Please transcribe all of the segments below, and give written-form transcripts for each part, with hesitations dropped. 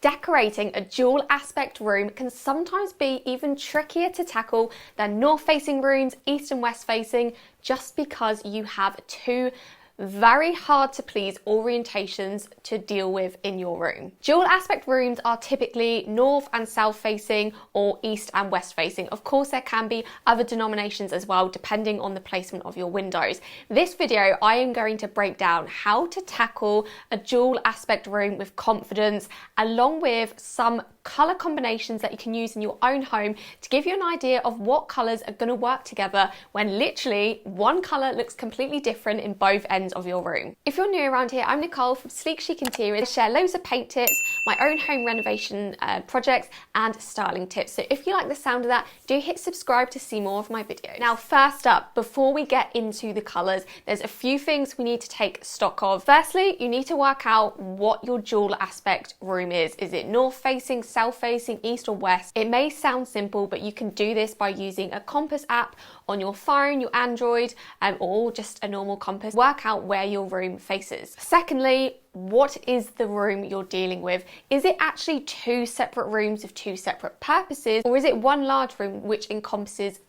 Decorating a dual aspect room can sometimes be even trickier to tackle than north facing rooms, east and west facing, just because you have two very hard to please orientations to deal with in your room. Dual aspect rooms are typically north and south facing or east and west facing. Of course, there can be other denominations as well, depending on the placement of your windows. This video, I am going to break down how to tackle a dual aspect room with confidence, along with some color combinations that you can use in your own home to give you an idea of what colors are going to work together when literally one color looks completely different in both ends of your room. If you're new around here, I'm Nicole from Sleek-chic Interiors. I share loads of paint tips, my own home renovation projects and styling tips. So if you like the sound of that, do hit subscribe to see more of my videos. Now, first up, before we get into the colors, there's a few things we need to take stock of. Firstly, you need to work out what your dual aspect room is. Is it north facing, south facing, east or west? It may sound simple, but you can do this by using a compass app on your phone, your Android, or just a normal compass. Work out where your room faces. Secondly, what is the room you're dealing with? Is it actually two separate rooms of two separate purposes, or is it one large room which encompasses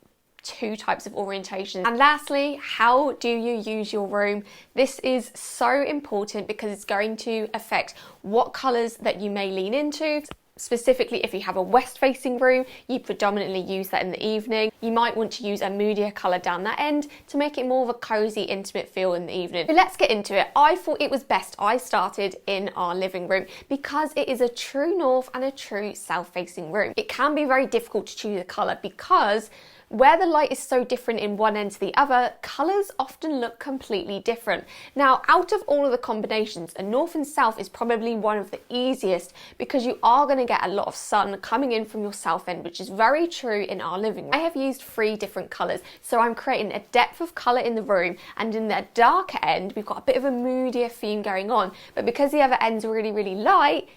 two types of orientation? And lastly, how do you use your room? This is so important because it's going to affect what colors that you may lean into. Specifically, if you have a west facing room, you predominantly use that in the evening. You might want to use a moodier colour down that end to make it more of a cosy, intimate feel in the evening. But let's get into it. I thought it was best I started in our living room because it is a true north and a true south facing room. It can be very difficult to choose a colour because where the light is so different in one end to the other, colours often look completely different. Now, out of all of the combinations, a north and south is probably one of the easiest because you are going to get a lot of sun coming in from your south end, which is very true in our living room. I have used 3 different colours, so I'm creating a depth of colour in the room, and in the darker end, we've got a bit of a moodier theme going on, but because the other end's really, really light,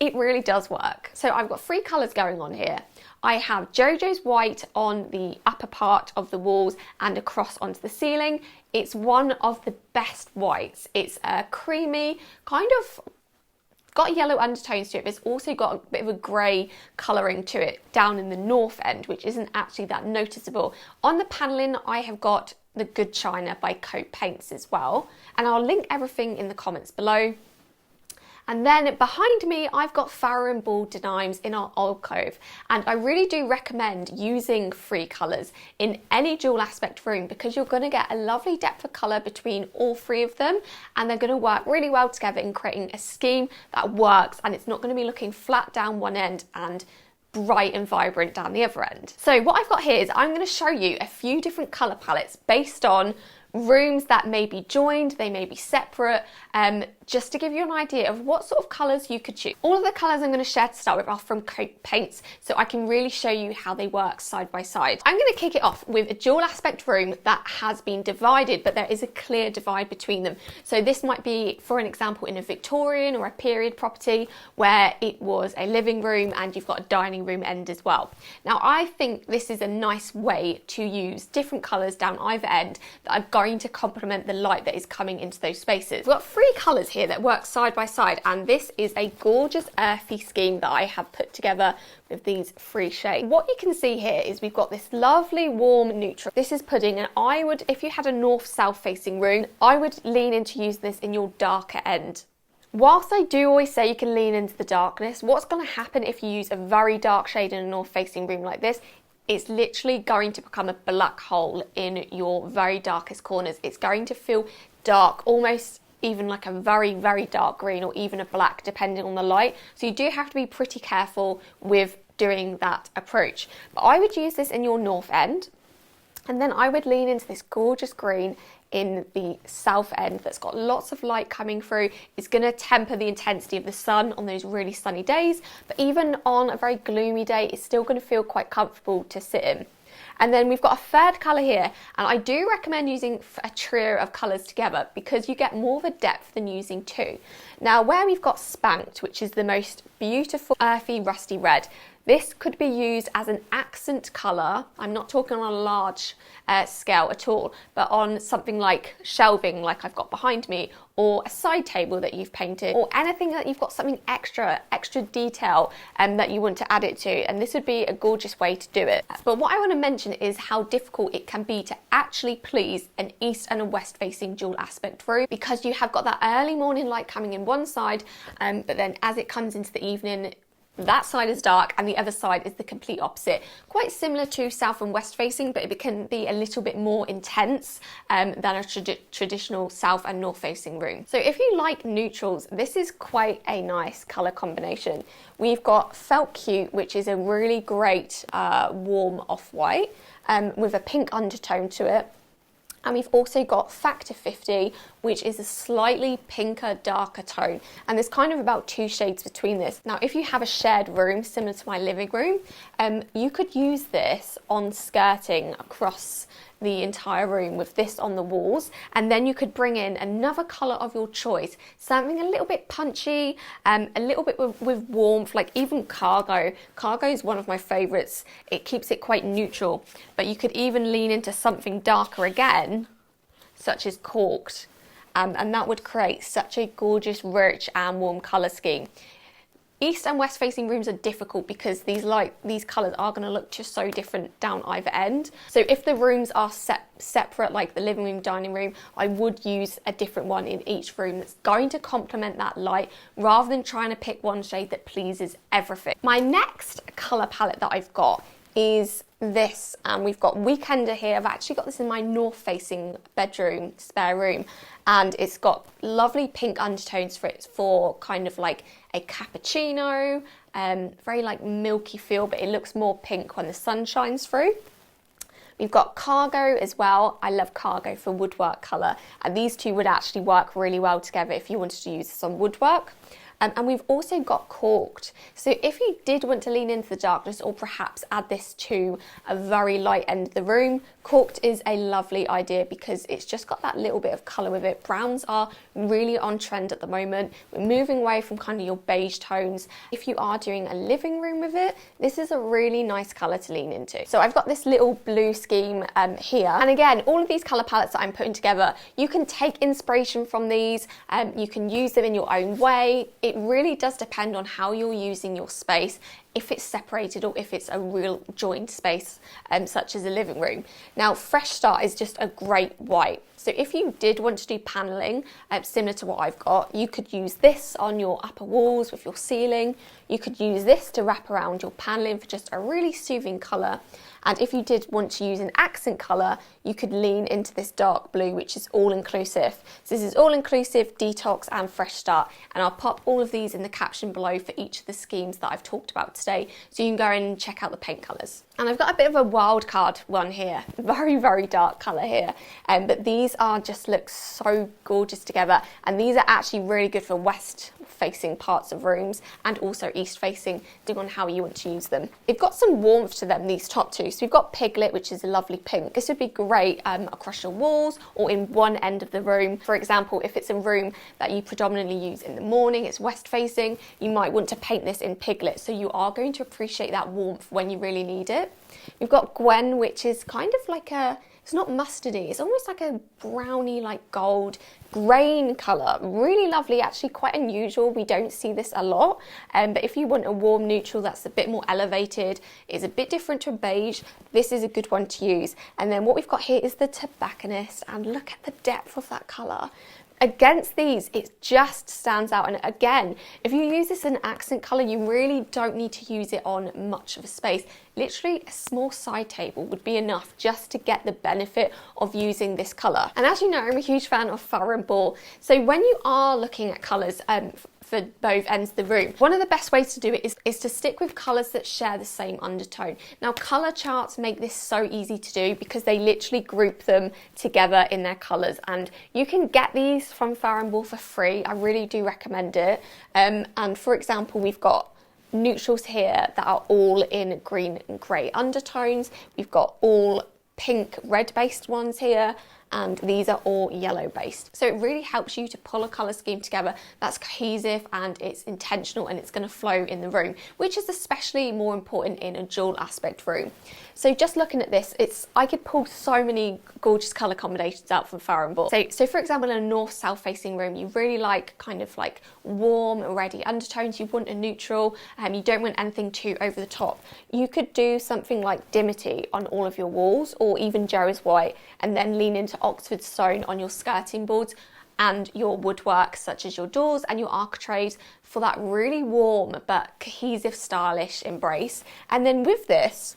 it really does work. So I've got 3 colours going on here. I have Jojo's white on the upper part of the walls and across onto the ceiling. It's one of the best whites. It's a creamy, kind of got yellow undertones to it, but it's also got a bit of a grey colouring to it down in the north end, which isn't actually that noticeable. On the panelling, I have got the Good China by Coat Paints as well, and I'll link everything in the comments below. And then behind me, I've got Farrow Ball denims in our alcove. And I really do recommend using 3 colours in any dual aspect room because you're going to get a lovely depth of colour between all 3 of them. And they're going to work really well together in creating a scheme that works. And it's not going to be looking flat down one end and bright and vibrant down the other end. So what I've got here is I'm going to show you a few different colour palettes based on rooms that may be joined, they may be separate, just to give you an idea of what sort of colours you could choose. All of the colours I'm going to share to start with are from Coat Paints, so I can really show you how they work side by side. I'm going to kick it off with a dual aspect room that has been divided, but there is a clear divide between them. So this might be, for an example, in a Victorian or a period property where it was a living room and you've got a dining room end as well. Now, I think this is a nice way to use different colours down either end that are going to complement the light that is coming into those spaces. We've got 3 colours here that work side by side, and this is a gorgeous earthy scheme that I have put together with these 3 shades. What you can see here is we've got this lovely warm neutral. This is pudding, and I would, if you had a north-south facing room, I would lean into using this in your darker end. Whilst I do always say you can lean into the darkness, what's going to happen if you use a very dark shade in a north-facing room like this? It's literally going to become a black hole in your very darkest corners. It's going to feel dark, almost even like a very, very dark green or even a black, depending on the light. So you do have to be pretty careful with doing that approach. But I would use this in your north end, and then I would lean into this gorgeous green in the south end that's got lots of light coming through. It's going to temper the intensity of the sun on those really sunny days, but even on a very gloomy day, it's still going to feel quite comfortable to sit in. And then we've got a 3rd colour here, and I do recommend using a trio of colours together because you get more of a depth than using 2. Now, where we've got Spanked, which is the most beautiful earthy rusty red, This could be used as an accent colour. I'm not talking on a large scale at all, but on something like shelving like I've got behind me, or a side table that you've painted, or anything that you've got something extra detail that you want to add it to, and this would be a gorgeous way to do it. But what I want to mention is how difficult it can be to actually please an east and a west facing dual aspect room, because you have got that early morning light coming in one side, but then as it comes into the evening, that side is dark and the other side is the complete opposite. Quite similar to south and west facing, but it can be a little bit more intense than a traditional south and north facing room. So if you like neutrals, this is quite a nice colour combination. We've got Felt Cute, which is a really great warm off-white with a pink undertone to it. And we've also got Factor 50, which is a slightly pinker, darker tone. And there's kind of about 2 shades between this. Now, if you have a shared room similar to my living room, you could use this on skirting across the entire room with this on the walls, and then you could bring in another colour of your choice, something a little bit punchy, a little bit with warmth, like even cargo. Cargo is one of my favourites. It keeps it quite neutral, but you could even lean into something darker again, such as Corked, and that would create such a gorgeous, rich and warm colour scheme. East and west facing rooms are difficult because these colours are going to look just so different down either end. So if the rooms are separate, like the living room, dining room, I would use a different one in each room that's going to complement that light, rather than trying to pick one shade that pleases everything. My next colour palette that I've got is this, and we've got Weekender here. I've actually got this in my north facing bedroom, spare room, and it's got lovely pink undertones for kind of like a cappuccino, very like milky feel, but it looks more pink when the sun shines through. We've got Cargo as well. I love Cargo for woodwork colour, and these two would actually work really well together if you wanted to use this on woodwork. And we've also got Corked. So if you did want to lean into the darkness, or perhaps add this to a very light end of the room, Corked is a lovely idea because it's just got that little bit of colour with it. Browns are really on trend at the moment. We're moving away from kind of your beige tones. If you are doing a living room with it, this is a really nice colour to lean into. So I've got this little blue scheme here. And again, all of these colour palettes that I'm putting together, you can take inspiration from these, you can use them in your own way. It really does depend on how you're using your space, if it's separated or if it's a real joined space, such as a living room. Now, Fresh Start is just a great white. So if you did want to do panelling, similar to what I've got, you could use this on your upper walls with your ceiling. You could use this to wrap around your panelling for just a really soothing colour. And if you did want to use an accent colour, you could lean into this dark blue, which is all-inclusive. So this is all-inclusive, Detox and Fresh Start. And I'll pop all of these in the caption below for each of the schemes that I've talked about today, so you can go in and check out the paint colours. And I've got a bit of a wild card one here, very, very dark colour here. But these are just look so gorgeous together. And these are actually really good for west facing parts of rooms and also east facing, depending on how you want to use them. They've got some warmth to them, these top two. So we've got Piglet, which is a lovely pink. This would be great across your walls or in one end of the room. For example, if it's a room that you predominantly use in the morning, it's west facing, you might want to paint this in Piglet, so you are going to appreciate that warmth when you really need it. We've got Gwen, which is kind of like it's not mustardy, it's almost like a browny, like gold grain colour. Really lovely, actually quite unusual. We don't see this a lot, but if you want a warm neutral that's a bit more elevated, is a bit different to a beige, this is a good one to use. And then what we've got here is the Tobaccanist, and look at the depth of that colour. Against these, it just stands out. And again, if you use this as an accent colour, you really don't need to use it on much of a space. Literally, a small side table would be enough just to get the benefit of using this colour. And as you know, I'm a huge fan of Farrow Ball. So when you are looking at colours for both ends of the room, one of the best ways to do it is to stick with colours that share the same undertone. Now, colour charts make this so easy to do because they literally group them together in their colours, and you can get these from Farrow Ball for free. I really do recommend it. And for example, we've got neutrals here that are all in green and grey undertones. We've got all pink red based ones here, and these are all yellow based. So it really helps you to pull a colour scheme together that's cohesive and it's intentional and it's going to flow in the room, which is especially more important in a dual aspect room. So just looking at this, I could pull so many gorgeous colour combinations out from Farrow Ball. So for example, in a north-south facing room, you really like kind of like warm, ready undertones. You want a neutral, you don't want anything too over the top. You could do something like dimity on all of your walls, or even Jerry's white, and then lean into Oxford stone on your skirting boards and your woodwork, such as your doors and your architraves, for that really warm but cohesive, stylish embrace. And then with this,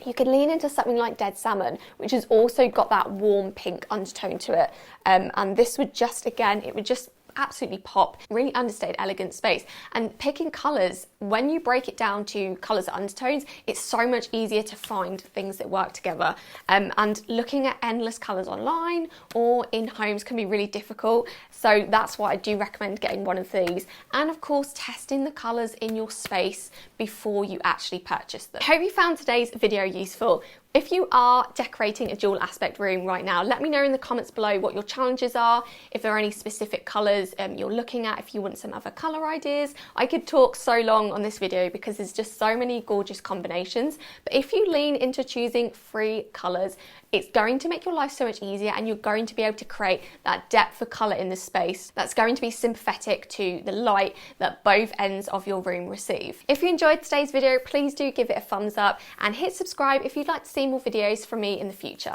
you can lean into something like Dead Salmon, which has also got that warm pink undertone to it. And this would just, again, it would just absolutely pop. Really understated, elegant space. And picking colours, when you break it down to colours and undertones, it's so much easier to find things that work together. And looking at endless colours online or in homes can be really difficult. So that's why I do recommend getting one of these. And of course, testing the colours in your space before you actually purchase them. I hope you found today's video useful. If you are decorating a dual aspect room right now, let me know in the comments below what your challenges are, if there are any specific colours you're looking at, if you want some other colour ideas. I could talk so long on this video because there's just so many gorgeous combinations, but if you lean into choosing 3 colours, it's going to make your life so much easier and you're going to be able to create that depth of colour in the space that's going to be sympathetic to the light that both ends of your room receive. If you enjoyed today's video, please do give it a thumbs up and hit subscribe if you'd like to see more videos from me in the future.